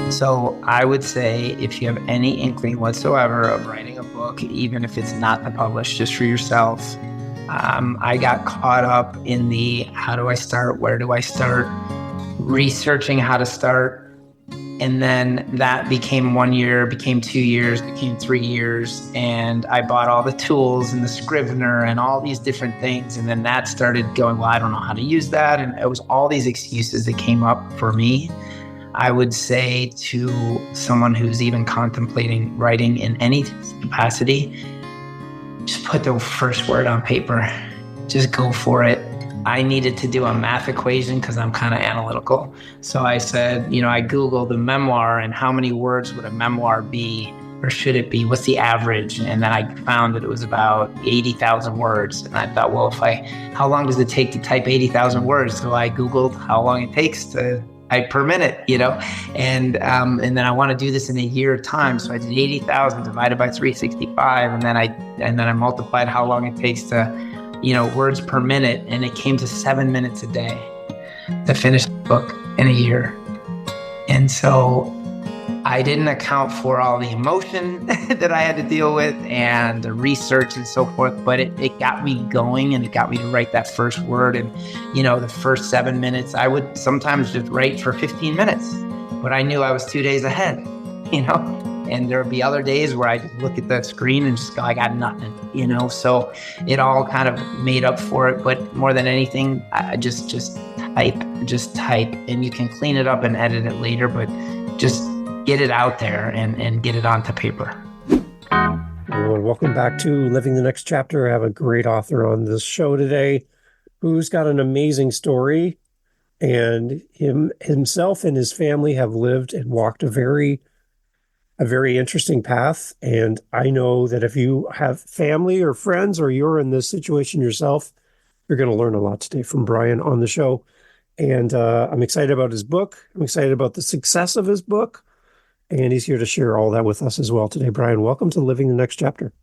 So I would say if you have any inkling whatsoever of writing a book, even if it's not published, just for yourself, I got caught up in the how do I start, where do I start, researching how to start. And then that became 1 year, became 2 years, became 3 years. And I bought all the tools and the Scrivener and all these different things. And then that started going, well, I don't know how to use that. And it was all these excuses that came up for me. I would say to someone who's even contemplating writing in any capacity, just put the first word on paper. Just go for it. I needed to do a math equation because I'm kind of analytical. So I said, I Googled the memoir and how many words would a memoir be, or should it be? What's the average? And then I found that it was about 80,000 words. And I thought, well, how long does it take to type 80,000 words? So I Googled how long it takes to type per minute, and then I want to do this in a year time. So I did 80,000 divided by 365. And then I multiplied how long it takes to, words per minute. And it came to 7 minutes a day to finish the book in a year. And so I didn't account for all the emotion that I had to deal with and the research and so forth, but it got me going, and it got me to write that first word. And, the first 7 minutes, I would sometimes just write for 15 minutes, but I knew I was 2 days ahead, and there would be other days where I just look at the screen and just go, I got nothing, so it all kind of made up for it. But more than anything, I just type, and you can clean it up and edit it later, but just get it out there and get it onto paper. Well, welcome back to Living the Next Chapter. I have a great author on this show today who's got an amazing story, and himself and his family have lived and walked a very interesting path. And I know that if you have family or friends, or you're in this situation yourself, you're going to learn a lot today from Brian on the show. And I'm excited about his book. I'm excited about the success of his book. And he's here to share all that with us as well today. Brian, welcome to Living the Next Chapter.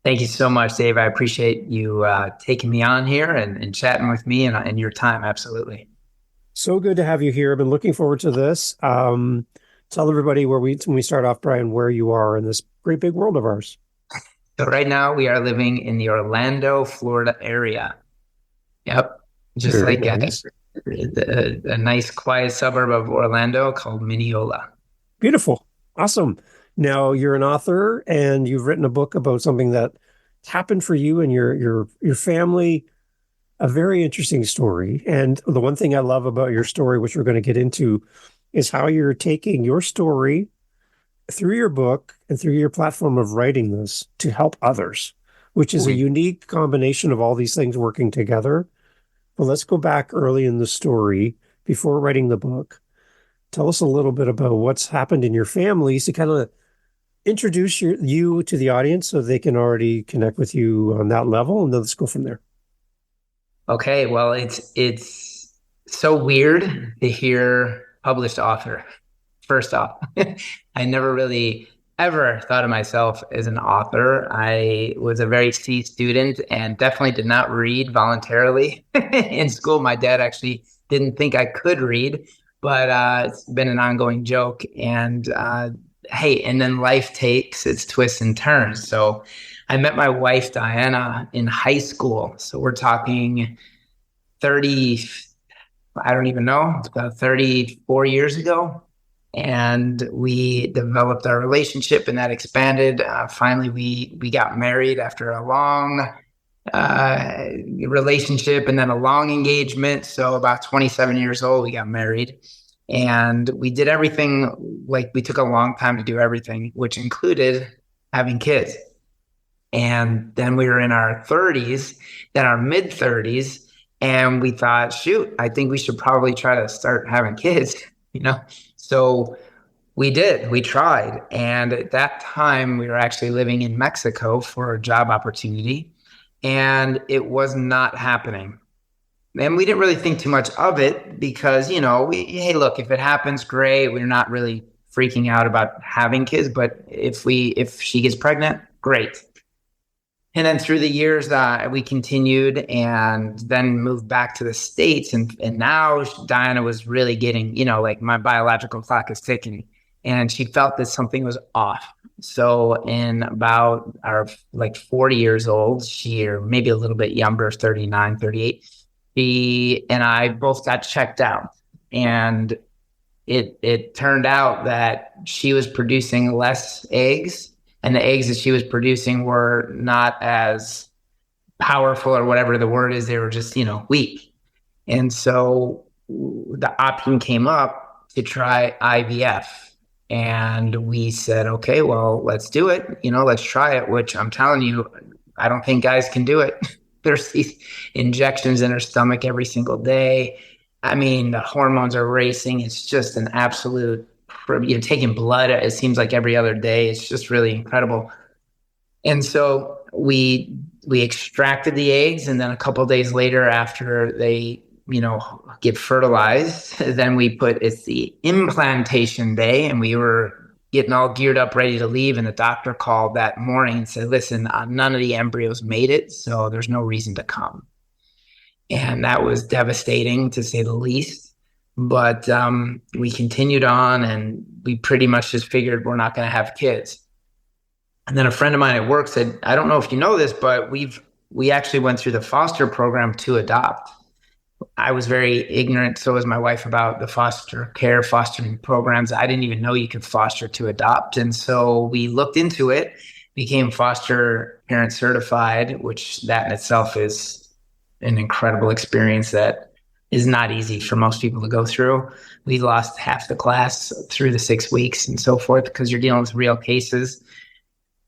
Thank you so much, Dave. I appreciate you taking me on here and chatting with me and your time. Absolutely. So good to have you here. I've been looking forward to this. Tell everybody when we start off, Brian, where you are in this great big world of ours. So right now we are living in the Orlando, Florida area. Yep. Just very like nice. A nice quiet suburb of Orlando called Mineola. Beautiful. Awesome. Now you're an author and you've written a book about something that happened for you and your family, a very interesting story. And the one thing I love about your story, which we're going to get into, is how you're taking your story through your book and through your platform of writing this to help others, which is a unique combination of all these things working together. But let's go back early in the story before writing the book. Tell us a little bit about what's happened in your families to kind of introduce you to the audience so they can already connect with you on that level, and then let's go from there. Okay, well, it's so weird to hear published author. First off, I never really ever thought of myself as an author. I was a very C student and definitely did not read voluntarily in school. My dad actually didn't think I could read. But it's been an ongoing joke. And hey, and then life takes its twists and turns. So I met my wife, Diana, in high school. So we're talking 30, I don't even know, it's about 34 years ago. And we developed our relationship, and that expanded. Finally, we got married after a long relationship and then a long engagement. So about 27 years old, we got married, and we did everything. Like, we took a long time to do everything, which included having kids. And then we were in our 30s, then our mid 30s. And we thought, shoot, I think we should probably try to start having kids, So we did, we tried. And at that time we were actually living in Mexico for a job opportunity, and it was not happening. And we didn't really think too much of it because, hey, look, if it happens, great. We're not really freaking out about having kids, but if she gets pregnant, great. And then through the years, we continued and then moved back to the States. And now Diana was really getting, like, my biological clock is ticking. and she felt that something was off. So in about our like 40 years old, she, or maybe a little bit younger, 39, 38, she and I both got checked out. And it turned out that she was producing less eggs, and the eggs that she was producing were not as powerful, or whatever the word is. They were just, weak. And so the option came up to try IVF. And we said, okay, well, let's do it. Let's try it, which I'm telling you, I don't think guys can do it. There's these injections in her stomach every single day. I mean, the hormones are racing. It's just an absolute, taking blood, it seems like every other day. It's just really incredible. And so we extracted the eggs, and then a couple of days later, after they get fertilized, then it's the implantation day, and we were getting all geared up, ready to leave. And the doctor called that morning and said, listen, none of the embryos made it, so there's no reason to come. And that was devastating, to say the least. But we continued on, and we pretty much just figured we're not going to have kids. And then a friend of mine at work said, I don't know if you know this, but we actually went through the foster program to adopt. I was very ignorant, so was my wife, about the fostering programs. I didn't even know you could foster to adopt. And so we looked into it, became foster parent certified, which that in itself is an incredible experience that is not easy for most people to go through. We lost half the class through the 6 weeks and so forth, because you're dealing with real cases.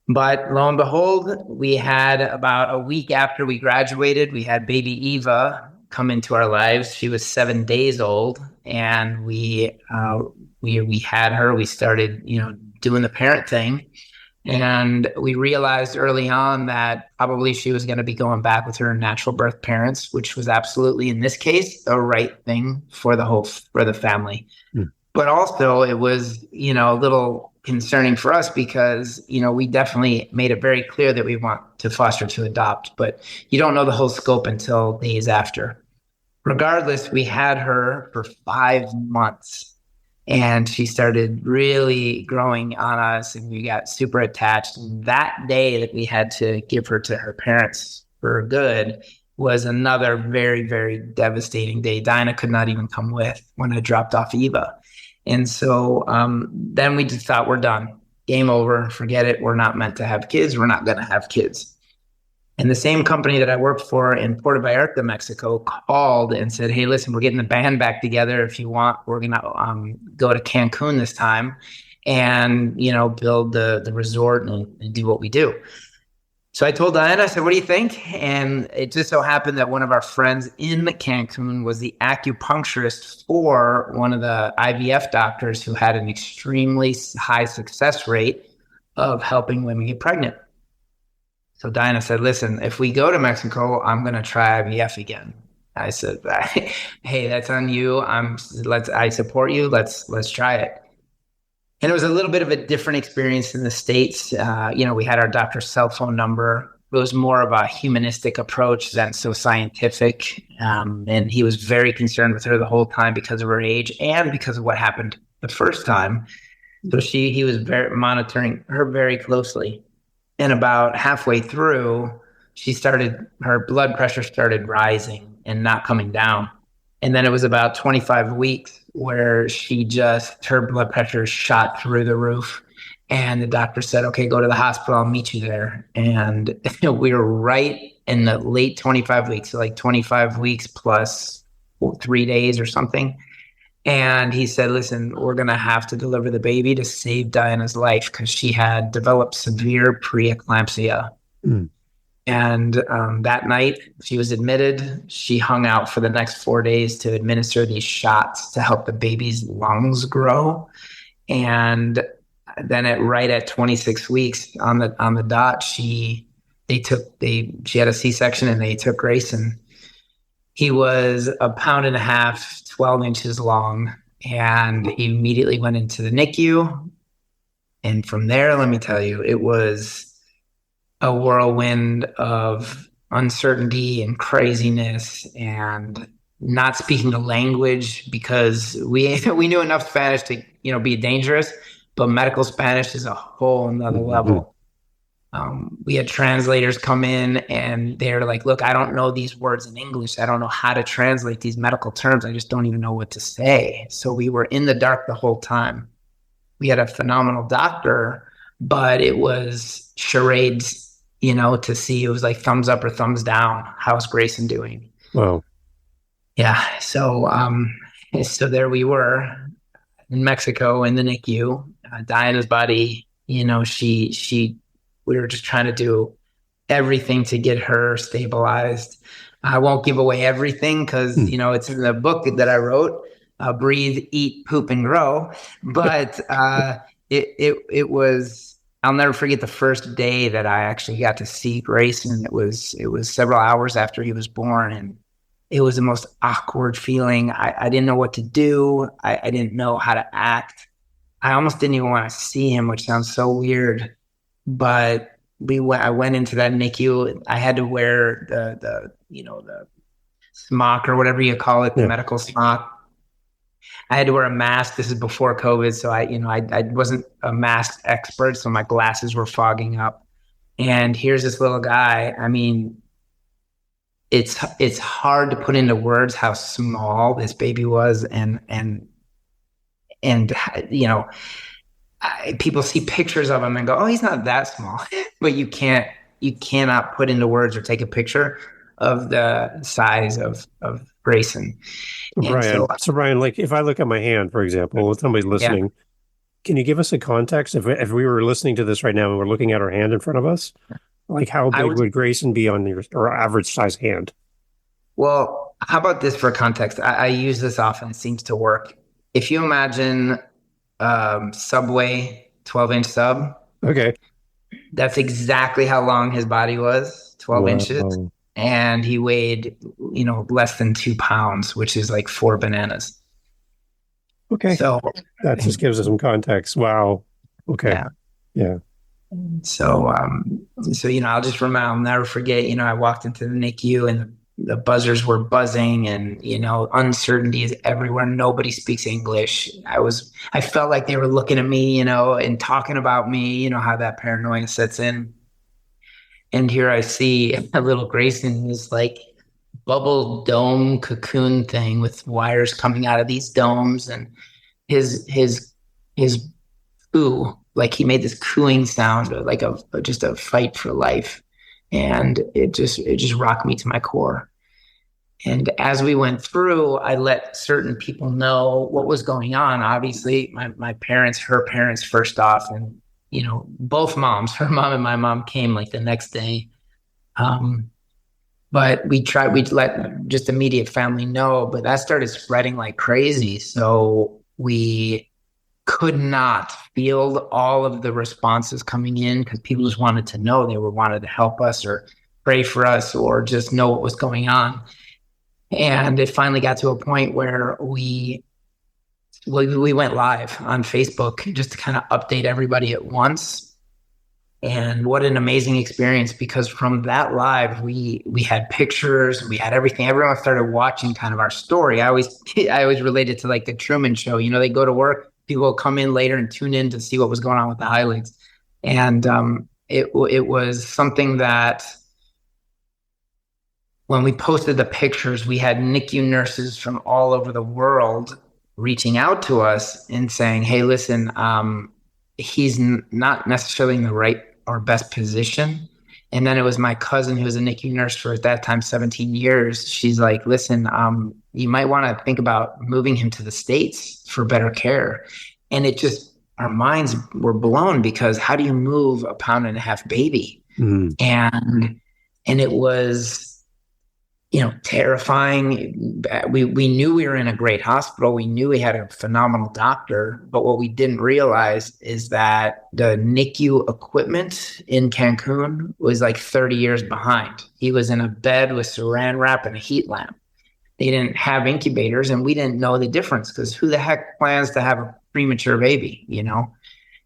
But lo and behold, we had about a week after we graduated, we had baby Eva come into our lives. She was 7 days old, and we had her. We started, doing the parent thing, and we realized early on that probably she was going to be going back with her natural birth parents, which was absolutely, in this case, the right thing for the family. But also it was, a little concerning for us, because, we definitely made it very clear that we want to foster to adopt, but you don't know the whole scope until days after. Regardless, we had her for 5 months, and she started really growing on us, and we got super attached. And that day that we had to give her to her parents for good was another very, very devastating day. Dinah could not even come with when I dropped off Eva. And so then we just thought, we're done. Game over. Forget it. We're not meant to have kids. We're not going to have kids. And the same company that I worked for in Puerto Vallarta, Mexico, called and said, hey, listen, we're getting the band back together. If you want, we're going to go to Cancun this time and, build the resort and do what we do. So I told Diana, I said, what do you think? And it just so happened that one of our friends in Cancun was the acupuncturist for one of the IVF doctors who had an extremely high success rate of helping women get pregnant. So Diana said, listen, if we go to Mexico, I'm going to try IVF again. I said, hey, that's on you. I support you. Let's try it. And it was a little bit of a different experience in the States. We had our doctor's cell phone number. It was more of a humanistic approach than so scientific. And he was very concerned with her the whole time because of her age and because of what happened the first time. So he was monitoring her very closely. And about halfway through, her blood pressure started rising and not coming down. And then it was about 25 weeks where her blood pressure shot through the roof. And the doctor said, okay, go to the hospital. I'll meet you there. And we were right in the late 25 weeks, so like 25 weeks plus 3 days or something. And he said, listen, we're going to have to deliver the baby to save Diana's life, because she had developed severe preeclampsia. And that night she was admitted. She hung out for the next 4 days to administer these shots to help the baby's lungs grow. And then right at 26 weeks on the dot, she had a C-section, and they took Grayson. He was 1.5 pounds, 12 inches long, and he immediately went into the NICU. And from there, let me tell you, it was a whirlwind of uncertainty and craziness and not speaking the language, because we knew enough Spanish to, be dangerous, but medical Spanish is a whole nother level. We had translators come in and they're like, look, I don't know these words in English. I don't know how to translate these medical terms. I just don't even know what to say. So we were in the dark the whole time. We had a phenomenal doctor, but it was charades, to see. It was like thumbs up or thumbs down. How's Grayson doing? Wow. Yeah. So there we were in Mexico in the NICU. Diana's body, we were just trying to do everything to get her stabilized. I won't give away everything because, it's in the book that I wrote, Breathe, Eat, Poop, and Grow. But it was, I'll never forget the first day that I actually got to see Grayson. It was several hours after he was born, and it was the most awkward feeling. I didn't know what to do. I didn't know how to act. I almost didn't even want to see him, which sounds so weird. But I went into that NICU. I had to wear the smock or whatever you call it, the medical smock. I had to wear a mask. This is before COVID, so I wasn't a mask expert, so my glasses were fogging up. And here's this little guy. I mean, it's hard to put into words how small this baby was, and people see pictures of him and go, oh, he's not that small. But you cannot put into words or take a picture of the size of Grayson. So Brian, like if I look at my hand, for example, with somebody listening, can you give us a context? If we were listening to this right now and we're looking at our hand in front of us, like how big would Grayson be on your average size hand? Well, how about this for context? I use this often. It seems to work. If you imagine Subway 12-inch sub. Okay. That's exactly how long his body was, 12 inches. And he weighed, less than 2 pounds, which is like 4 bananas. Okay. So that just gives us some context. Wow. Okay. Yeah. So, I'll just remember, I'll never forget, I walked into the NICU and the buzzers were buzzing and, uncertainty is everywhere. Nobody speaks English. I felt like they were looking at me, and talking about me, how that paranoia sets in. And here I see a little Grayson, this like bubble dome cocoon thing with wires coming out of these domes, and his coo, like he made this cooing sound, like just a fight for life. And it just rocked me to my core. And as we went through, I let certain people know what was going on. Obviously, my parents, her parents first off, and both moms, her mom and my mom, came like the next day. But we'd let just immediate family know, but that started spreading like crazy. So we could not field all of the responses coming in because people just wanted to know. They wanted to help us or pray for us or just know what was going on. And it finally got to a point where we went live on Facebook just to kind of update everybody at once. And what an amazing experience, because from that live, we had pictures, we had everything. Everyone started watching kind of our story. I always relate it to like the Truman Show. They go to work, people will come in later and tune in to see what was going on with the Heiligs. And it was something that when we posted the pictures, we had NICU nurses from all over the world reaching out to us and saying, hey, listen, he's not necessarily in the right or best position. And then it was my cousin, who was a NICU nurse for, at that time, 17 years. She's like, listen, you might want to think about moving him to the States for better care. And it just, our minds were blown, because how do you move a 1.5-pound baby? Mm-hmm. And it was, terrifying. We knew we were in a great hospital. We knew we had a phenomenal doctor, but what we didn't realize is that the NICU equipment in Cancun was like 30 years behind. He was in a bed with saran wrap and a heat lamp. They didn't have incubators, and we didn't know the difference, because who the heck plans to have a premature baby,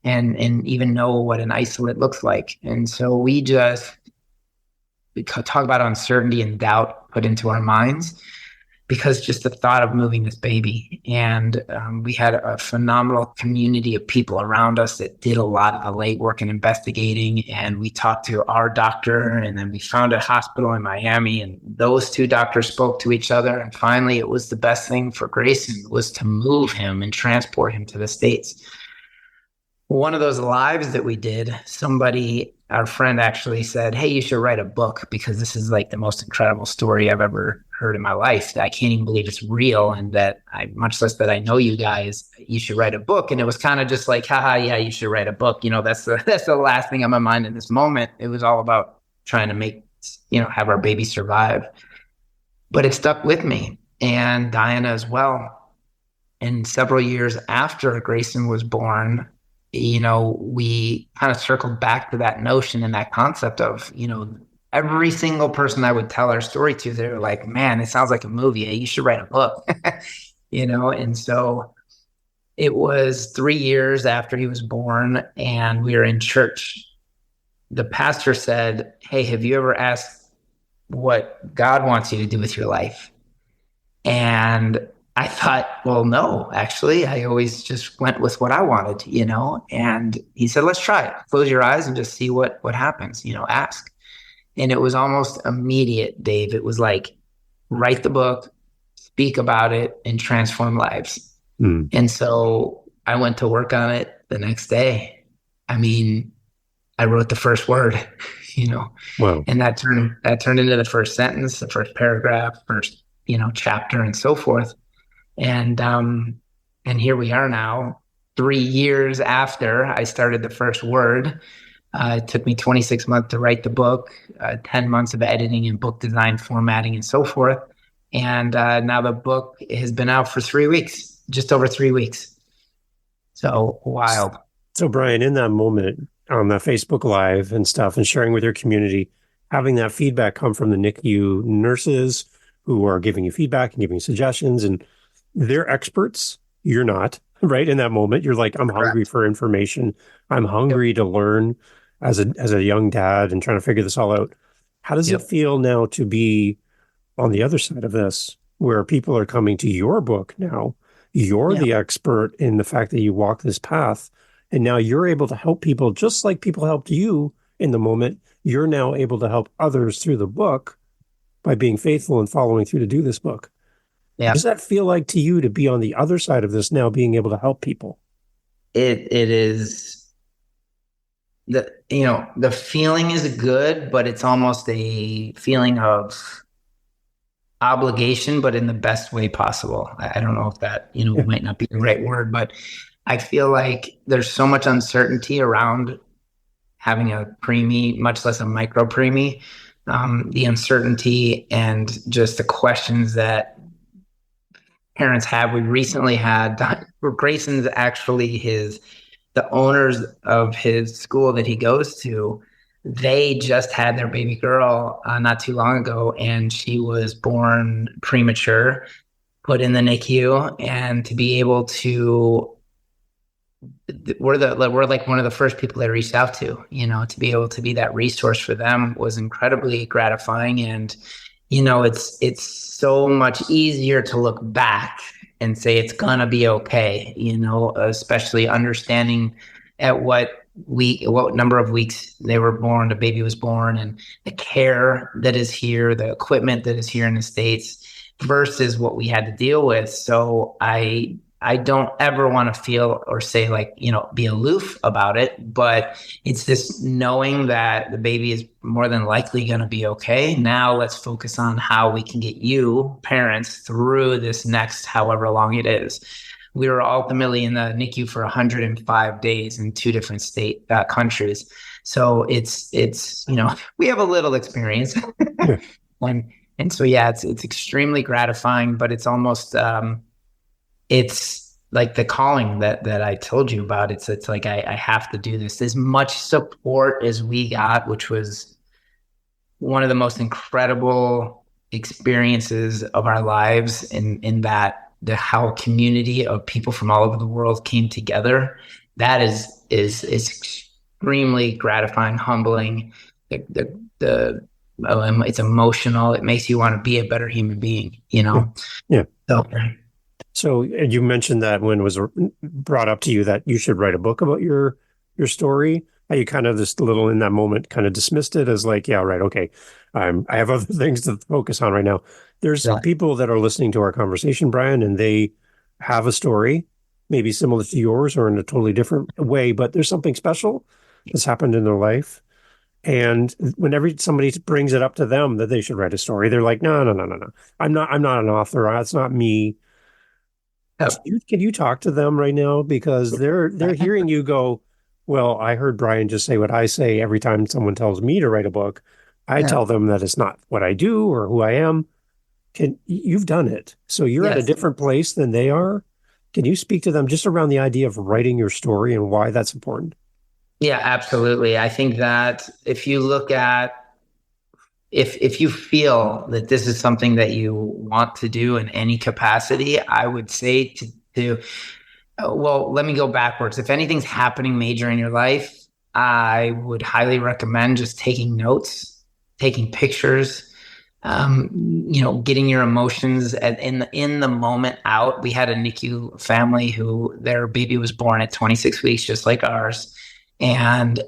and even know what an isolate looks like. And so we talk about uncertainty and doubt put into our minds. because just the thought of moving this baby. And we had a phenomenal community of people around us that did a lot of the late work and investigating. And we talked to our doctor, and then we found a hospital in Miami, and those two doctors spoke to each other. And finally, it was the best thing for Grayson was to move him and transport him to the States. One of those lives that we did, our friend actually said, "Hey, you should write a book because this is like the most incredible story I've ever heard in my life. I can't even believe it's real, and that much less that I know you guys, you should write a book." And it was kind of just like, haha, yeah, you should write a book. That's the last thing on my mind in this moment. It was all about trying to have our baby survive. But it stuck with me, and Diana as well. And several years after Grayson was born, we kind of circled back to that notion and that concept of, every single person I would tell our story to, they were like, "Man, it sounds like a movie. You should write a book." And so it was 3 years after he was born, and we were in church. The pastor said, "Hey, have you ever asked what God wants you to do with your life?" And I thought, well, no, actually, I always just went with what I wanted, and he said, "Let's try it. Close your eyes and just see what happens, ask." And it was almost immediate, Dave. It was like, write the book, speak about it, and transform lives. And so I went to work on it the next day. I mean, I wrote the first word, Wow. And that turned into the first sentence, the first paragraph, first, chapter, and so forth. And here we are now, 3 years after I started the first word. It took me 26 months to write the book, 10 months of editing and book design, formatting, and so forth. And now the book has been out for 3 weeks, just over 3 weeks. So wild. So Brian, in that moment on the Facebook Live and stuff and sharing with your community, having that feedback come from the NICU nurses who are giving you feedback and giving you suggestions, and they're experts. You're not, right? In that moment, you're like, I'm hungry for information. I'm hungry to learn as a young dad and trying to figure this all out. How does it feel now to be on the other side of this, where people are coming to your book now? You're the expert in the fact that you walk this path, and now you're able to help people just like people helped you in the moment. You're now able to help others through the book by being faithful and following through to do this book. Yeah. What does that feel like to you to be on the other side of this now, being able to help people? It is the feeling is good, but it's almost a feeling of obligation, but in the best way possible. I don't know if that, might not be the right word, but I feel like there's so much uncertainty around having a preemie, much less a micro-preemie. The uncertainty and just the questions that parents have. We recently had Grayson's actually the owners of his school that he goes to. They just had their baby girl not too long ago, and she was born premature, put in the NICU, and to be able to, we're like one of the first people they reached out to, to be able to be that resource for them was incredibly gratifying. And it's so much easier to look back and say it's gonna be okay, especially understanding at what number of weeks they were born, the baby was born, and the care that is here, the equipment that is here in the States versus what we had to deal with. So I don't ever want to feel or say be aloof about it, but it's this knowing that the baby is more than likely going to be okay. Now let's focus on how we can get you parents through this next, however long it is. We were ultimately in the NICU for 105 days in 2 different countries. So it's we have a little experience. And so, it's extremely gratifying, but it's almost, it's like the calling that I told you about. It's like, I have to do this. As much support as we got, which was one of the most incredible experiences of our lives in that how a community of people from all over the world came together. That is extremely gratifying, humbling. The It's emotional. It makes you want to be a better human being, you Yeah. know? Yeah. So, So you mentioned that when it was brought up to you that you should write a book about your story, how you kind of just a little in that moment kind of dismissed it as like, yeah, right, okay, I have other things to focus on right now. There's yeah. people that are listening to our conversation, Brian, and they have a story, maybe similar to yours or in a totally different way, but there's something special that's happened in their life. And whenever somebody brings it up to them that they should write a story, they're like, no, no, no, no, no. I'm not an author. That's not me. Can you talk to them right now? Because they're hearing you go, well, I heard Brian just say what I say every time someone tells me to write a book. I Yeah. tell them that it's not what I do or who I am. You've done it. So you're at a Yes. different place than they are. Can you speak to them just around the idea of writing your story and why that's important? Yeah, absolutely. I think that if you look at if you feel that this is something that you want to do in any capacity, I would say to well, let me go backwards. If anything's happening major in your life, I would highly recommend just taking notes, taking pictures, getting your emotions in the moment out. We had a NICU family who their baby was born at 26 weeks, just like ours. And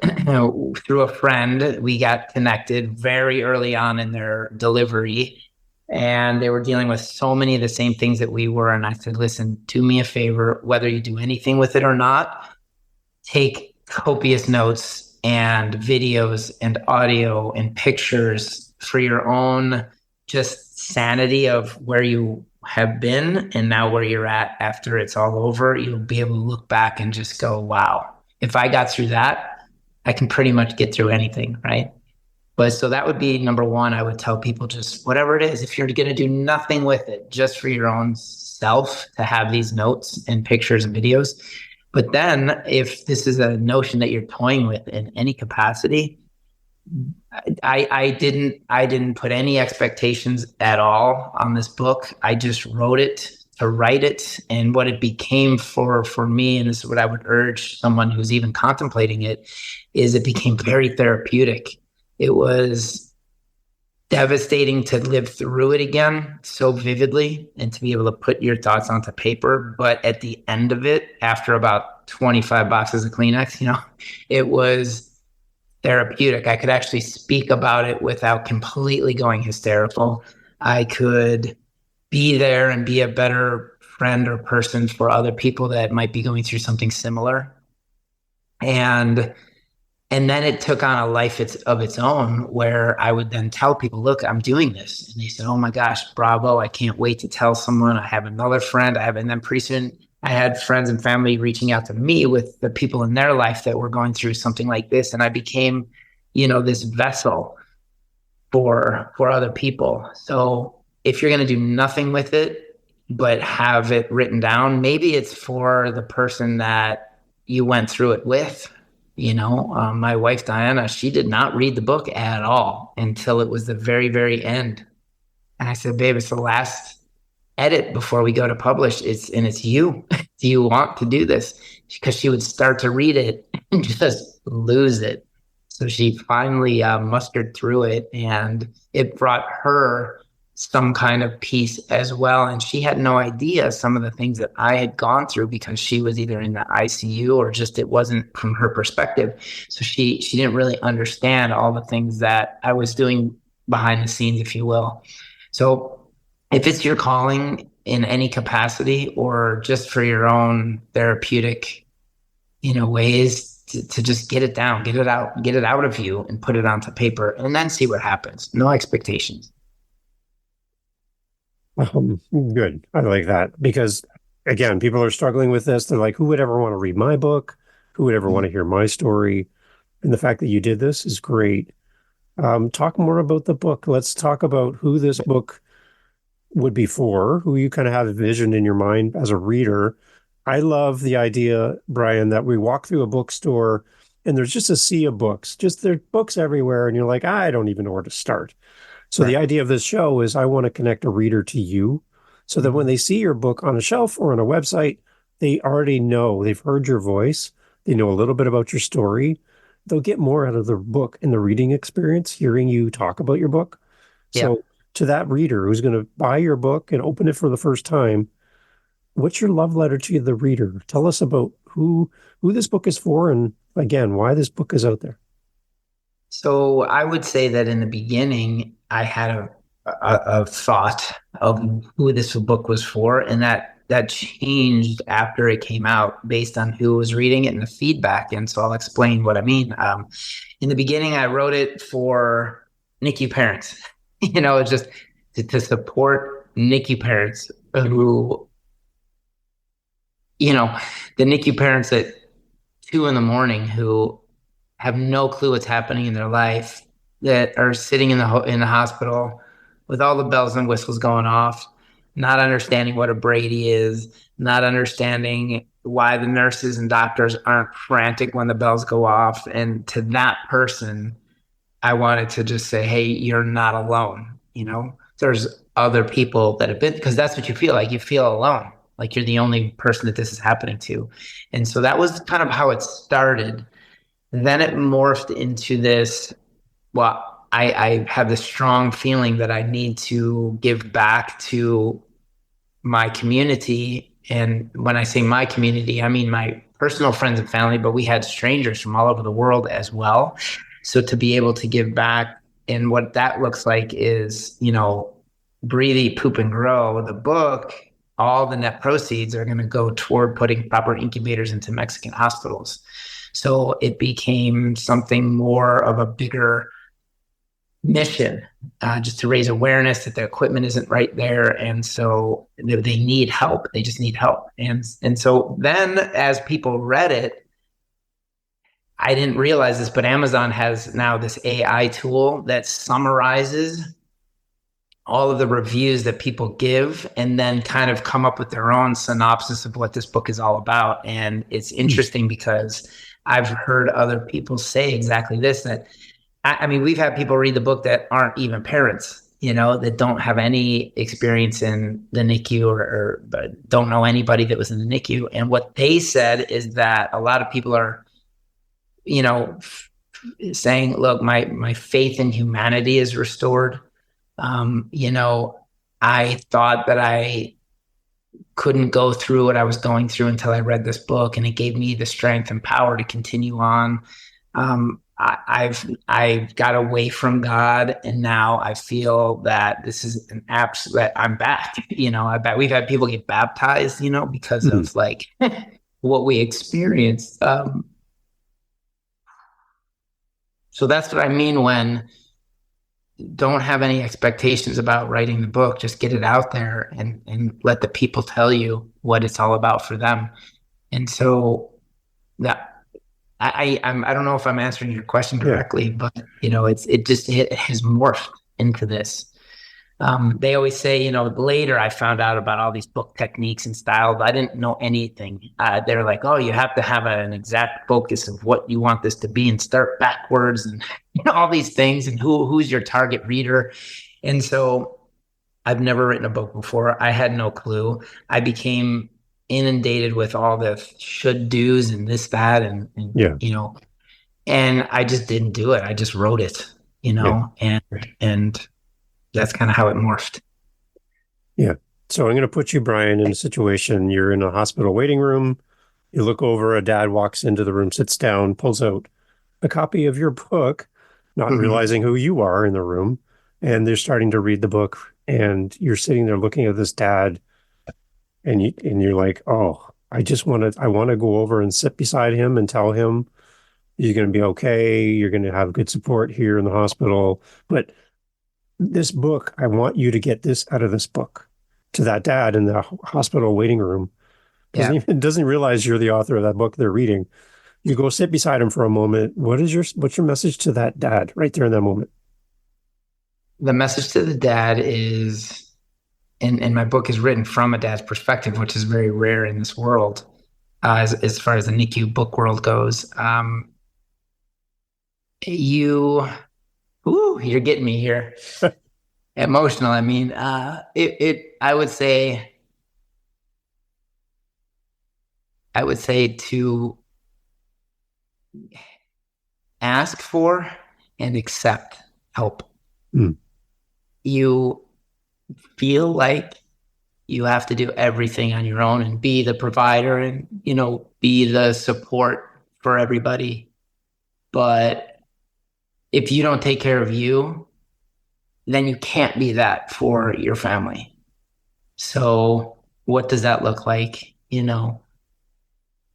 through a friend, we got connected very early on in their delivery. And they were dealing with so many of the same things that we were. And I said, listen, do me a favor, whether you do anything with it or not, take copious notes and videos and audio and pictures for your own just sanity of where you have been and now where you're at after it's all over. You'll be able to look back and just go, wow, if I got through that, I can pretty much get through anything, right? But so that would be number one. I would tell people just whatever it is, if you're going to do nothing with it, just for your own self to have these notes and pictures and videos. But then if this is a notion that you're toying with in any capacity, I didn't put any expectations at all on this book. I just wrote it to write it, and what it became for me, and this is what I would urge someone who's even contemplating it, is it became very therapeutic. It was devastating to live through it again so vividly and to be able to put your thoughts onto paper. But at the end of it, after about 25 boxes of Kleenex, it was therapeutic. I could actually speak about it without completely going hysterical. I could be there and be a better friend or person for other people that might be going through something similar. And and then it took on a life of its own where I would then tell people, look, I'm doing this. And they said, oh my gosh, bravo. I can't wait to tell someone. I have another friend. And then pretty soon I had friends and family reaching out to me with the people in their life that were going through something like this. And I became, this vessel for other people. So if you're going to do nothing with it, but have it written down, maybe it's for the person that you went through it with. My wife, Diana, she did not read the book at all until it was the very, very end. And I said, babe, it's the last edit before we go to publish. It's you. Do you want to do this? Because she would start to read it and just lose it. So she finally mustered through it, and it brought her some kind of peace as well. And she had no idea some of the things that I had gone through because she was either in the ICU or just it wasn't from her perspective. So she didn't really understand all the things that I was doing behind the scenes, if you will. So if it's your calling in any capacity or just for your own therapeutic, ways to just get it down, get it out of you and put it onto paper and then see what happens. No expectations. Good. I like that because, again, people are struggling with this. They're like, who would ever want to read my book? Who would ever want to hear my story? And the fact that you did this is great. Talk more about the book. Let's talk about who this book would be for, who you kind of have a vision in your mind as a reader. I love the idea, Brian, that we walk through a bookstore and there's just a sea of books, just there are books everywhere. And you're like, I don't even know where to start. So the idea of this show is I want to connect a reader to you so that when they see your book on a shelf or on a website, they already know, they've heard your voice. They know a little bit about your story. they'll get more out of the book and the reading experience, hearing you talk about your book. Yeah. So to that reader who's going to buy your book and open it for the first time, what's your love letter to the reader? Tell us about who this book is for, and again, why this book is out there. So I would say that in the beginning, I had a thought of who this book was for, and that changed after it came out based on who was reading it and the feedback. And so I'll explain what I mean. In the beginning, I wrote it for NICU parents. It's just to support NICU parents who, the NICU parents at 2 a.m. who have no clue what's happening in their life, that are sitting in the hospital with all the bells and whistles going off, not understanding what a Brady is, not understanding why the nurses and doctors aren't frantic when the bells go off. And to that person, I wanted to just say, hey, you're not alone. There's other people that have been, because that's what you feel like. You feel alone, like you're the only person that this is happening to. And so that was kind of how it started. Then it morphed into this. Well, I have this strong feeling that I need to give back to my community. And when I say my community, I mean my personal friends and family, but we had strangers from all over the world as well. So to be able to give back, and what that looks like is, Breathe, Eat, Poop, and Grow, the book, all the net proceeds are going to go toward putting proper incubators into Mexican hospitals. So it became something more of a bigger mission, just to raise awareness that the equipment isn't right there. And so they need help. They just need help. And so then as people read it, I didn't realize this, but Amazon has now this AI tool that summarizes all of the reviews that people give and then kind of come up with their own synopsis of what this book is all about. And it's interesting because I've heard other people say exactly this, that I mean, we've had people read the book that aren't even parents, that don't have any experience in the NICU or don't know anybody that was in the NICU. And what they said is that a lot of people are, saying, look, my faith in humanity is restored. I thought that I couldn't go through what I was going through until I read this book, and it gave me the strength and power to continue on. I've got away from God, and now I feel that this is an absolute, that I'm back. I bet we've had people get baptized, because of like what we experienced. So that's what I mean when don't have any expectations about writing the book. Just get it out there and let the people tell you what it's all about for them. And so that I don't know if I'm answering your question directly, but it has morphed into this. They always say, later I found out about all these book techniques and styles. I didn't know anything. They're like, oh, you have to have an exact focus of what you want this to be and start backwards and all these things, and who's your target reader. And so I've never written a book before. I had no clue. I became inundated with all the should do's and this, that, and and I just didn't do it. I just wrote it, and that's kind of how it morphed. Yeah. So I'm going to put you, Brian, in a situation. You're in a hospital waiting room. You look over, a dad walks into the room, sits down, pulls out a copy of your book, not realizing who you are in the room. And they're starting to read the book. And you're sitting there looking at this dad. And you're like, oh, I want to go over and sit beside him and tell him you're going to be okay. You're going to have good support here in the hospital. But this book, I want you to get this out of this book, to that dad in the hospital waiting room. Doesn't realize you're the author of that book they're reading. You go sit beside him for a moment. What's your message to that dad right there in that moment? The message to the dad is, and my book is written from a dad's perspective, which is very rare in this world, as far as the NICU book world goes. You're getting me here. Emotional. I mean, I would say to ask for and accept help. Mm. You feel like you have to do everything on your own and be the provider and, be the support for everybody. But if you don't take care of you, then you can't be that for your family. So what does that look like?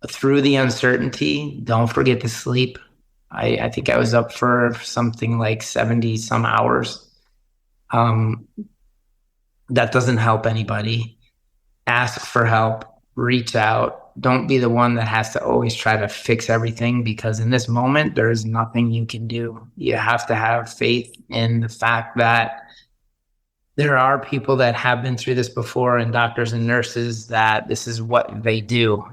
Through the uncertainty, don't forget to sleep. I think I was up for something like 70 some hours. That doesn't help anybody. Ask for help, reach out. Don't be the one that has to always try to fix everything, because in this moment, there's nothing you can do. You have to have faith in the fact that there are people that have been through this before, and doctors and nurses, that this is what they do.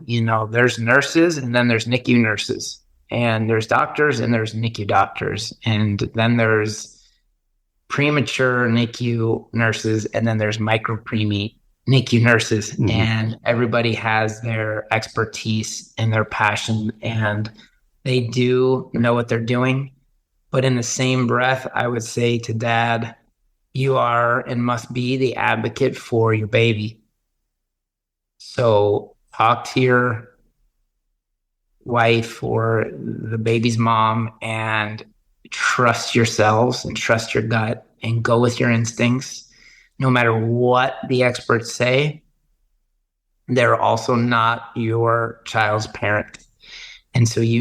There's nurses, and then there's NICU nurses, and there's doctors, and there's NICU doctors, and then there's premature NICU nurses, and then there's micro-preemie NICU nurses. Mm-hmm. And everybody has their expertise and their passion, and they do know what they're doing. But in the same breath, I would say to dad, you are and must be the advocate for your baby. So talk to your wife or the baby's mom and trust yourselves and trust your gut and go with your instincts. No matter what the experts say, they're also not your child's parent. And so you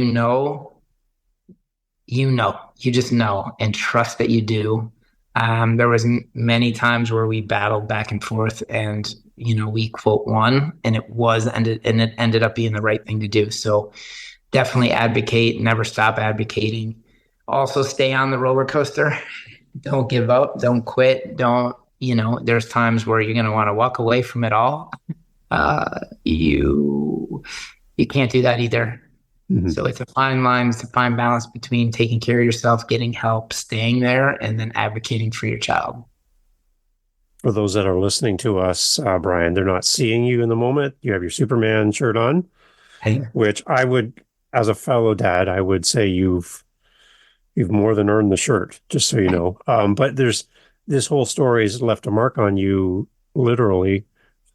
just know, and trust that you do. There was many times where we battled back and forth, and we quote one, and it ended up being the right thing to do. So definitely advocate, never stop advocating. Also stay on the roller coaster. Don't give up, don't quit, there's times where you're going to want to walk away from it all. You can't do that either. Mm-hmm. So it's a fine line, it's a fine balance between taking care of yourself, getting help, staying there, and then advocating for your child. For those that are listening to us, Brian, they're not seeing you in the moment. You have your Superman shirt on, which I would, as a fellow dad, I would say you've more than earned the shirt, just so you know. But this whole story has left a mark on you, literally.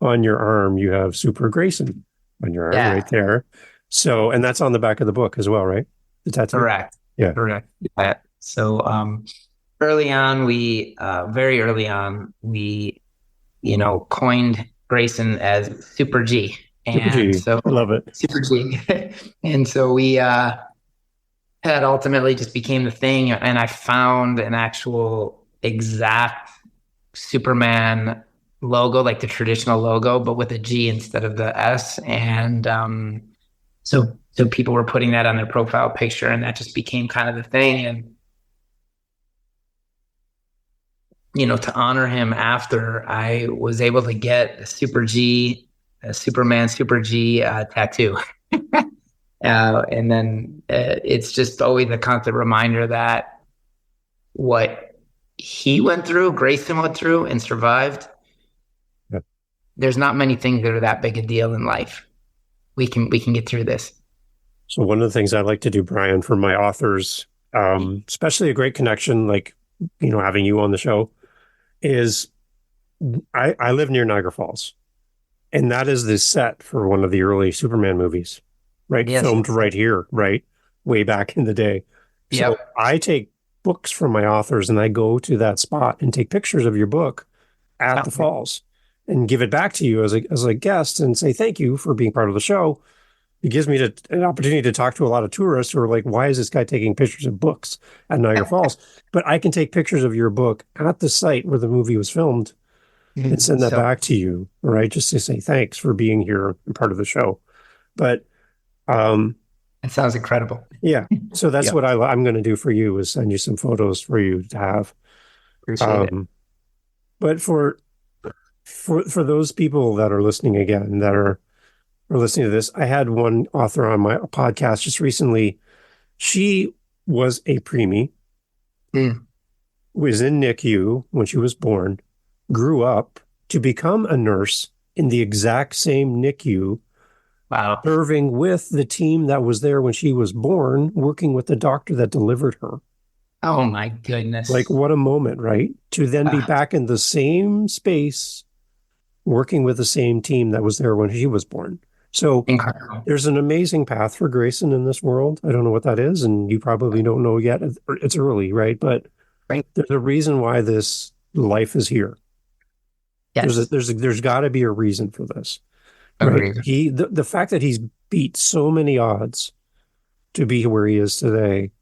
On your arm, you have Super Grayson on your arm right there. So, and that's on the back of the book as well, right? The tattoo? Correct. Yeah. Correct. Yeah. So, very early on, we, coined Grayson as Super G. And Super G. So I love it. Super G. And so we, that ultimately just became the thing. And I found an actual exact Superman logo, like the traditional logo, but with a G instead of the S. And, so people were putting that on their profile picture, and that just became kind of the thing. And, to honor him after, I was able to get a Superman Super G tattoo. And then it's just always a constant reminder that what he went through, Grayson went through and survived. Yep. There's not many things that are that big a deal in life. We can get through this. So one of the things I like to do, Brian, for my authors, especially a great connection, like, having you on the show, is I live near Niagara Falls, and that is the set for one of the early Superman movies, right? Yes. Filmed right here, right? Way back in the day. So yep. I take books from my authors and I go to that spot and take pictures of your book at the falls and give it back to you as a guest and say, thank you for being part of the show. It gives me an opportunity to talk to a lot of tourists who are like, why is this guy taking pictures of books at Niagara Falls? But I can take pictures of your book at the site where the movie was filmed and send that back to you, right? Just to say thanks for being here and part of the show. But it sounds incredible. Yeah. So that's what I'm going to do for you, is send you some photos for you to have. Appreciate it. But for those people that are listening again, that are listening to this, I had one author on my podcast just recently. She was a preemie, was in NICU when she was born, grew up to become a nurse in the exact same NICU Wow. serving with the team that was there when she was born, working with the doctor that delivered her. Oh my Like, goodness. what a moment, right? To then be Ah, back in the same space, working with the same team that was there when she was born. So incredible. there's an amazing path for Grayson in this world. I don't know what that is, and you probably don't know yet. It's early, right? But Right. there's a reason why this life is here. Yes. There's got to be a reason for this, right? Agreed. The fact that he's beat so many odds to be where he is today,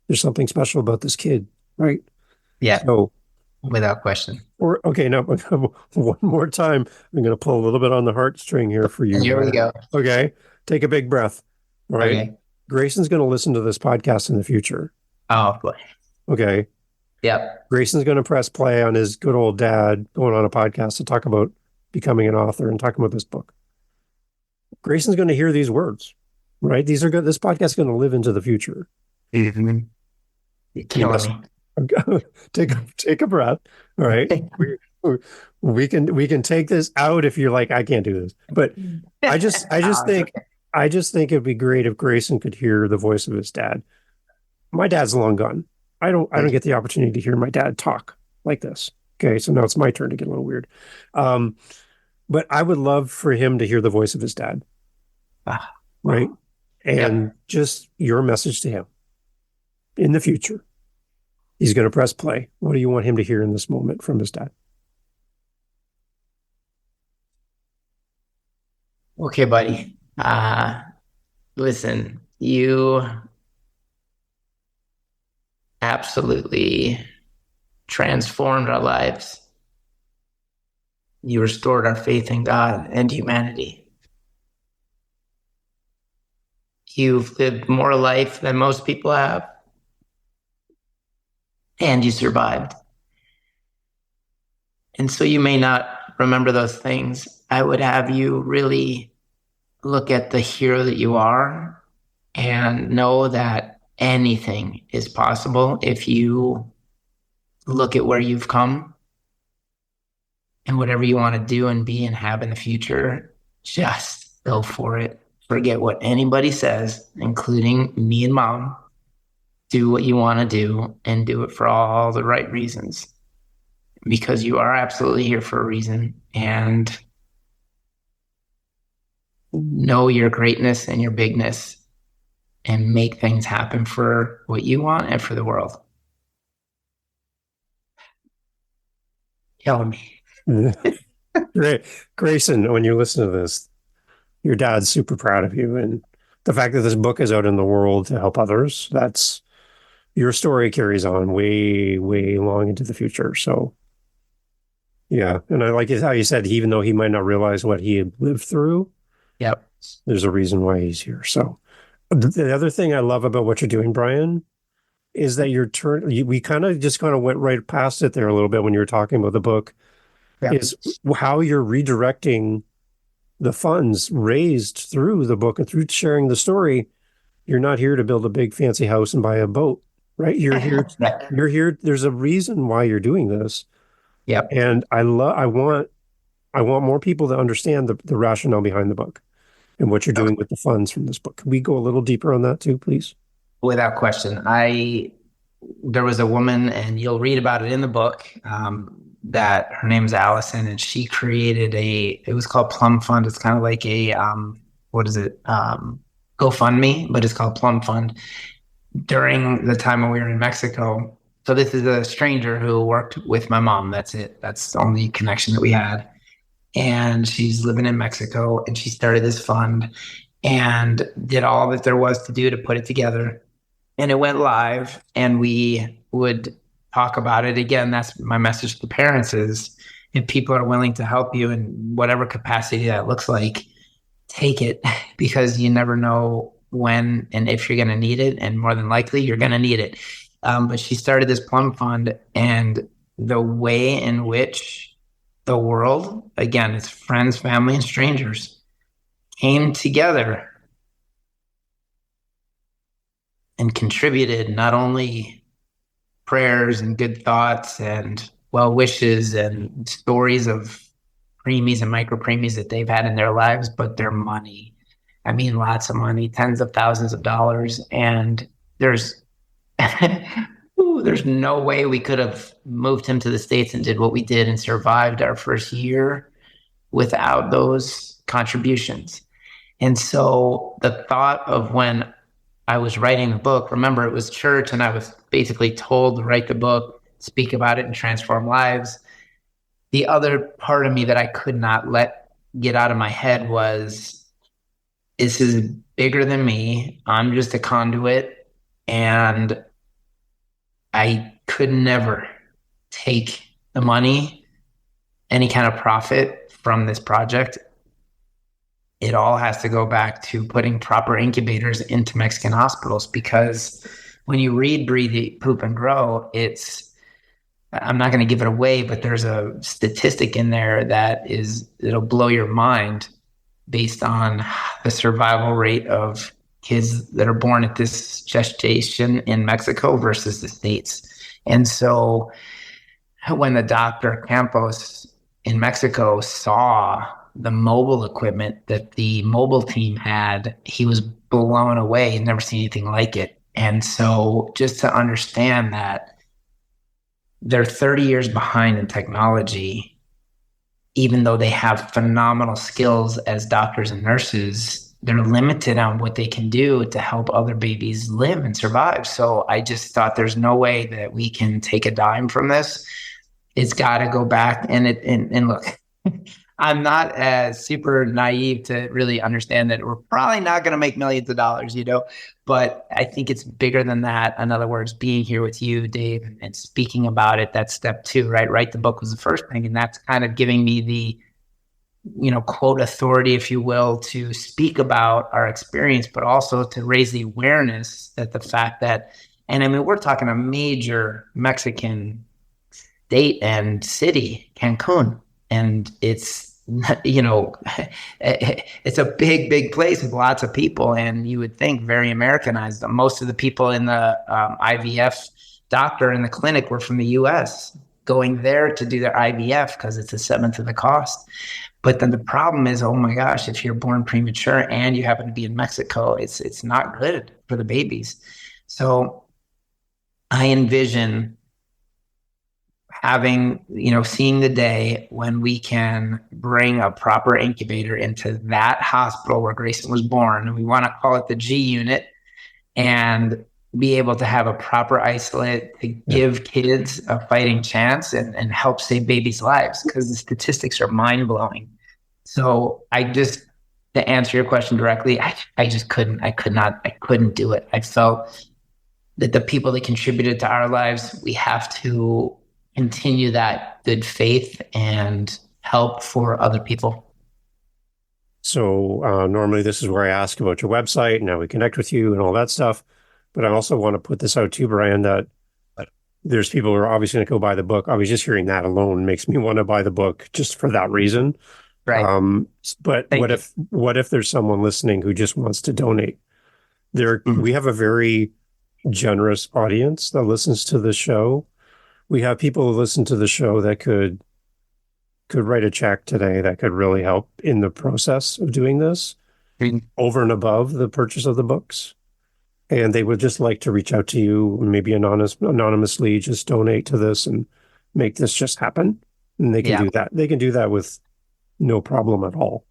there's something special about this kid, right? Yeah. So, Without question. or okay, now one more time, I'm going to pull a little bit on the heartstring here for you, Here we Brian. go. Okay, take a big breath. All right, Okay. Grayson's going to listen to this podcast in the future. Oh boy. Okay, Yep. Grayson's going to press play on his good old dad going on a podcast to talk about becoming an author and talking about this book. Grayson's going to hear these words, right? These are good. This podcast is going to live into the future. You're killing me. Take a breath. All right. We can take this out if you're like, I can't do this. But I just think it'd be great if Grayson could hear the voice of his dad. My dad's long gone. I don't get the opportunity to hear my dad talk like this. Okay, so now it's my turn to get a little weird. But I would love for him to hear the voice of his dad, Ah, right? wow. And Yep. just your message to him in the future. He's going to press play. What do you want him to hear in this moment from his dad? Okay, buddy. Listen, you absolutely transformed our lives. You restored our faith in God and humanity. You've lived more life than most people have, and you survived. And so you may not remember those things. I would have you really look at the hero that you are and know that anything is possible if you look at where you've come and whatever you want to do and be and have in the future, just go for it. Forget what anybody says, including me and mom. Do what you want to do and do it for all the right reasons because you are absolutely here for a reason. And know your greatness and your bigness and make things happen for what you want and for the world. Killing me. Great. Grayson, when you listen to this, your dad's super proud of you. And the fact that this book is out in the world to help others, that's your story carries on way, way long into the future. So, yeah. And I like how you said, even though he might not realize what he had lived through, Yep. there's a reason why he's here. So, the other thing I love about what you're doing, Brian, is that we kind of went right past it there a little bit when you were talking about the book, Yep. is how you're redirecting the funds raised through the book and through sharing the story. You're not here to build a big fancy house and buy a boat, right? You're here. There's a reason why you're doing this. Yep. And I want more people to understand the rationale behind the book and what you're doing with the funds from this book. Can we go a little deeper on that too, please? Without question. There was a woman, and you'll read about it in the book, that her name's Allison, and she created it was called Plum Fund. It's kind of like a, what is it? GoFundMe, but it's called Plum Fund during the time when we were in Mexico. So this is a stranger who worked with my mom. That's it. That's the only connection that we had. And she's living in Mexico, and she started this fund and did all that there was to do to put it together. And it went live, and we would talk about it again. That's my message to parents is if people are willing to help you in whatever capacity that looks like, take it because you never know when and if you're going to need it. And more than likely, you're going to need it. But she started this Plum Fund, and the way in which the world, again, it's friends, family, and strangers, came together and contributed not only prayers and good thoughts and well wishes and stories of preemies and micro-preemies that they've had in their lives, but their money. I mean, lots of money, tens of thousands of dollars. And there's, there's no way we could have moved him to the States and did what we did and survived our first year without those contributions. And so the thought of when I was writing the book, remember it was church and I was basically told to write the book, speak about it and transform lives. The other part of me that I could not let get out of my head was, this is bigger than me. I'm just a conduit, and I could never take the money, any kind of profit from this project. It all has to go back to putting proper incubators into Mexican hospitals, because when you read Breathe, Eat, Poop, and Grow, I'm not going to give it away, but there's a statistic in there it'll blow your mind based on the survival rate of kids that are born at this gestation in Mexico versus the States. And so when the doctor Campos in Mexico saw the mobile equipment that the mobile team had, he was blown away and never seen anything like it. And so just to understand that they're 30 years behind in technology, even though they have phenomenal skills as doctors and nurses, they're limited on what they can do to help other babies live and survive. So I just thought there's no way that we can take a dime from this. It's got to go back. And look, I'm not as super naive to really understand that we're probably not going to make millions of dollars, but I think it's bigger than that. In other words, being here with you, Dave, and speaking about it, that's step 2, right? Write the book was the first thing. And that's kind of giving me the, quote, authority, if you will, to speak about our experience, but also to raise the awareness that the fact that, and I mean, we're talking a major Mexican state and city, Cancun, and it's, it's a big place with lots of people, and you would think very Americanized. Most of the people in the IVF doctor in the clinic were from the US, going there to do their IVF because it's 1/7 of the cost. But then the problem is, oh my gosh, if you're born premature and you happen to be in Mexico, it's not good for the babies. So I envision having, seeing the day when we can bring a proper incubator into that hospital where Grayson was born, and we want to call it the G unit, and be able to have a proper isolate to give kids a fighting chance and help save babies' lives, because the statistics are mind-blowing. So to answer your question directly, I just couldn't do it. I felt that the people that contributed to our lives, we have to continue that good faith and help for other people. So normally this is where I ask about your website and how we connect with you and all that stuff. But I also want to put this out too, Brian, that there's people who are obviously going to go buy the book. I was just hearing that alone makes me want to buy the book just for that reason. Right. But what if there's someone listening who just wants to donate? We have a very generous audience that listens to the show. We have people who listen to the show that could write a check today that could really help in the process of doing this, over and above the purchase of the books. And they would just like to reach out to you, maybe anonymously, just donate to this and make this just happen. And they can do that. They can do that with no problem at all.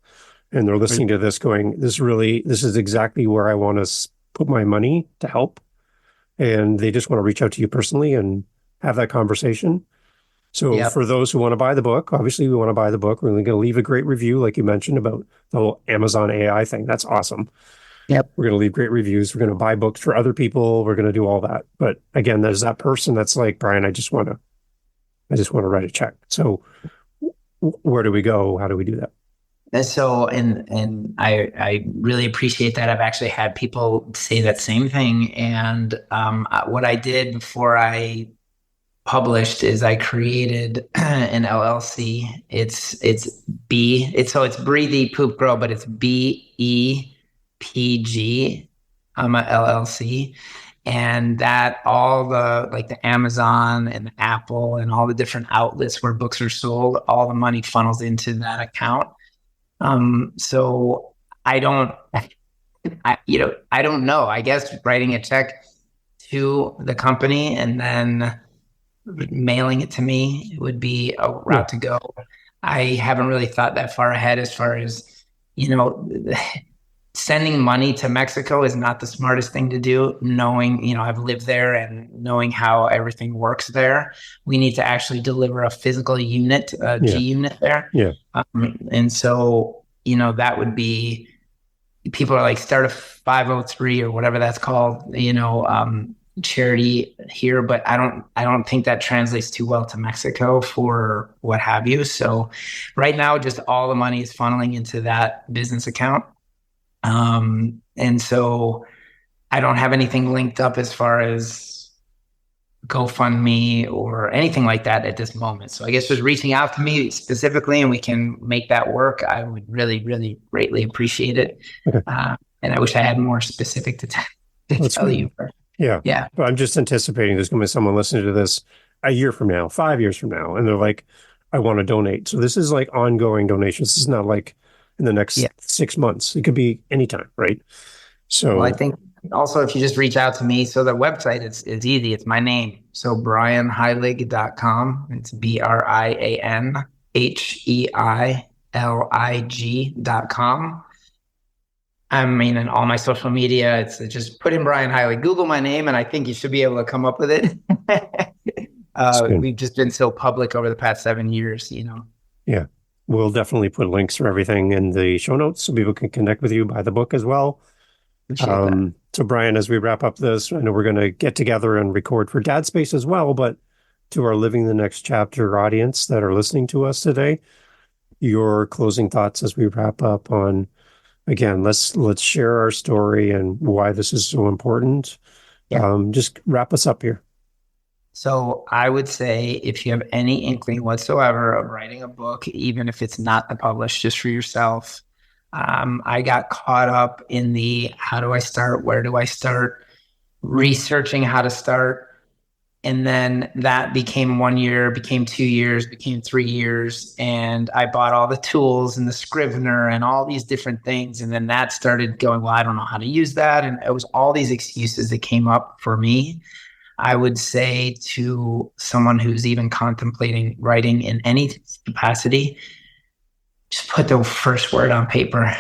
And they're listening to this going, this is exactly where I want to put my money to help. And they just want to reach out to you personally and have that conversation. So for those who want to buy the book, obviously we want to buy the book. We're going to leave a great review, like you mentioned, about the whole Amazon AI thing. That's awesome. Yep. We're going to leave great reviews. We're going to buy books for other people. We're going to do all that. But again, there's that person that's like, Brian, I just want to write a check. So where do we go? How do we do that? And so, and I really appreciate that. I've actually had people say that same thing. And what I did before I published is I created an LLC. It's Breathe, Eat, Poop, Grow, but it's BEPG. I'm a LLC. And that all the Amazon and the Apple and all the different outlets where books are sold, all the money funnels into that account. So I don't I don't know. I guess writing a check to the company and then mailing it to me would be a Yeah. route to go. I haven't really thought that far ahead as far as, you know, sending money to Mexico is not the smartest thing to do, knowing, I've lived there and knowing how everything works there. We need to actually deliver a physical unit, a G Yeah. unit there. Yeah. And so, that would be, people are like, start a 503 or whatever that's called, charity here, but I don't think that translates too well to Mexico for what have you. So right now, just all the money is funneling into that business account. And so I don't have anything linked up as far as GoFundMe or anything like that at this moment. So I guess just reaching out to me specifically and we can make that work. I would really, really greatly appreciate it. Okay. And I wish I had more specific to tell great. you. Yeah. Yeah. But I'm just anticipating there's going to be someone listening to this a year from now, 5 years from now, and they're like, I want to donate. So this is like ongoing donations. This is not like in the next 6 months. It could be anytime, right? So Well, I think also if you just reach out to me, so the website is easy. It's my name. So brianheilig.com. It's BrianHeilig.com. I mean, in all my social media, it's just put in Brian Heilig, Google my name, and I think you should be able to come up with it. We've just been so public over the past 7 years, Yeah. We'll definitely put links for everything in the show notes so people can connect with you, buy the book as well. So Brian, as we wrap up this, I know we're going to get together and record for Dad Space as well, but to our Living the Next Chapter audience that are listening to us today, your closing thoughts as we wrap up on, again, let's share our story and why this is so important. Yeah. Just wrap us up here. So I would say if you have any inkling whatsoever of writing a book, even if it's not published, just for yourself, I got caught up in the how do I start, where do I start, researching how to start. And then that became 1 year, became 2 years, became 3 years. And I bought all the tools and the Scrivener and all these different things. And then that started going, well, I don't know how to use that. And it was all these excuses that came up for me. I would say to someone who's even contemplating writing in any capacity, just put the first word on paper.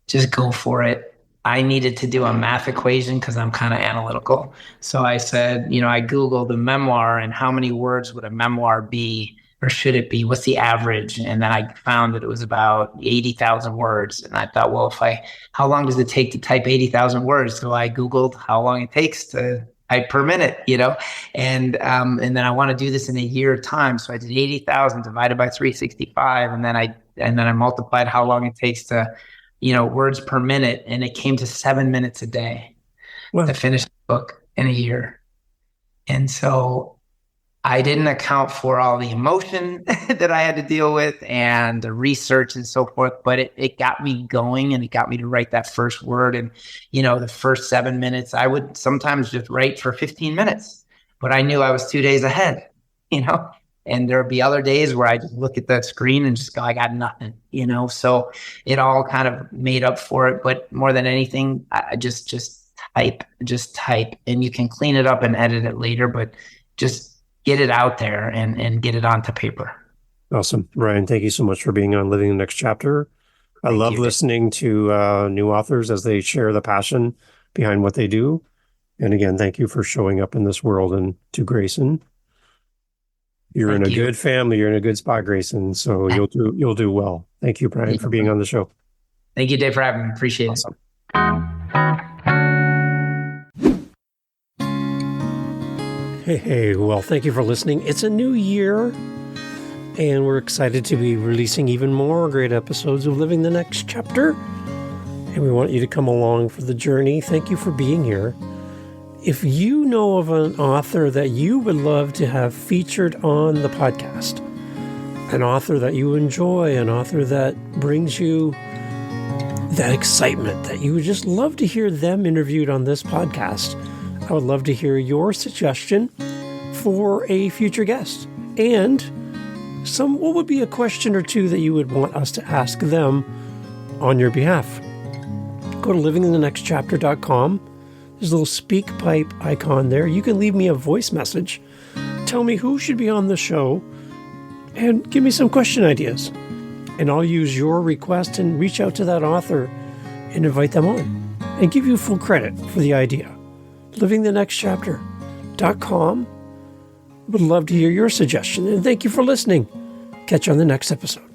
Just go for it. I needed to do a math equation because I'm kind of analytical. So I said, I Googled the memoir and how many words would a memoir be, or should it be? What's the average? And then I found that it was about 80,000 words. And I thought, well, how long does it take to type 80,000 words? So I Googled how long it takes to type per minute, and then I want to do this in a year time. So I did 80,000 divided by 365. And then I multiplied how long it takes to, words per minute. And it came to 7 minutes a day to finish the book in a year. And so I didn't account for all the emotion that I had to deal with and the research and so forth, but it got me going and it got me to write that first word. And, the first 7 minutes, I would sometimes just write for 15 minutes, but I knew I was 2 days ahead, and there'd be other days where I just look at the screen and just go, I got nothing, so it all kind of made up for it. But more than anything, I just type, and you can clean it up and edit it later, but just get it out there and get it onto paper. Awesome. Ryan, thank you so much for being on Living the Next Chapter. I love listening to new authors as they share the passion behind what they do. And again, thank you for showing up in this world. And to Grayson, you're in a good family. You're in a good spot, Grayson. So you'll do well. Thank you, Brian, for being on the show. Thank you, Dave, for having me. Appreciate it. Hey, well, thank you for listening. It's a new year, and we're excited to be releasing even more great episodes of Living the Next Chapter, and we want you to come along for the journey. Thank you for being here. If you know of an author that you would love to have featured on the podcast, an author that you enjoy, an author that brings you that excitement, that you would just love to hear them interviewed on this podcast, I would love to hear your suggestion for a future guest and what would be a question or two that you would want us to ask them on your behalf. go to livingthenextchapter.com. There's a little speak pipe icon there. You can leave me a voice message. Tell me who should be on the show and give me some question ideas. And I'll use your request and reach out to that author and invite them on and give you full credit for the idea. livingthenextchapter.com. Would love to hear your suggestion, and thank you for listening. Catch you on the next episode.